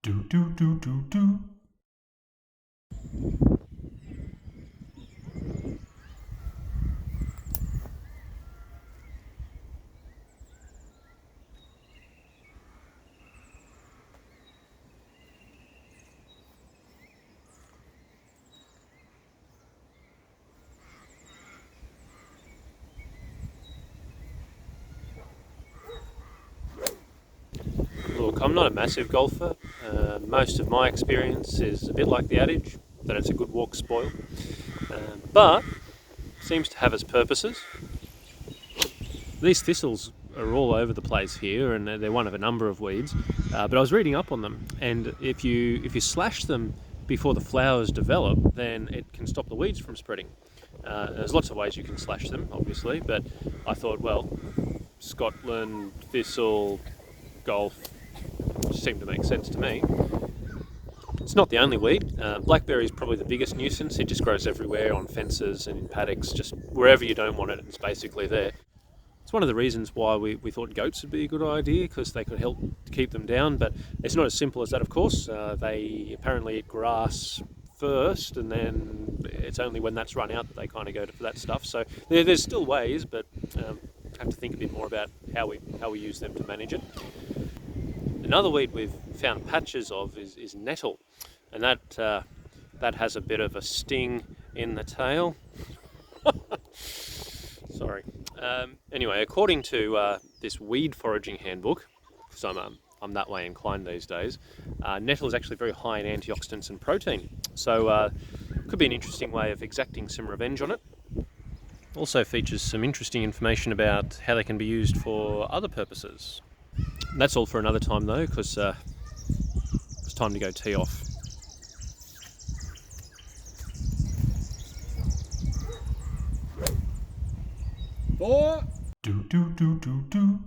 Do do do do do. Look, I'm not a massive golfer. Most of my experience is a bit like the adage that it's a good walk spoil, but seems to have its purposes. These thistles are all over the place here, and they're one of a number of weeds. But I was reading up on them, and if you slash them before the flowers develop, then it can stop the weeds from spreading. There's lots of ways you can slash them, obviously, but I thought, well, Scotland, thistle, golf seemed to make sense to me. It's not the only weed. Blackberry is probably the biggest nuisance. It just grows everywhere, on fences and in paddocks, just wherever you don't want it, it's basically there. It's one of the reasons why we thought goats would be a good idea, because they could help to keep them down, but it's not as simple as that, of course. They apparently eat grass first, and then it's only when that's run out that they kind of go for that stuff. So there's still ways, but have to think a bit more about how we use them to manage it. Another weed we've found patches of is nettle, and that has a bit of a sting in the tail. Sorry. Anyway, according to this weed foraging handbook, because I'm that way inclined these days, nettle is actually very high in antioxidants and protein, so could be an interesting way of exacting some revenge on it. Also features some interesting information about how they can be used for other purposes. That's all for another time though, because it's time to go tee off. Do do do do do.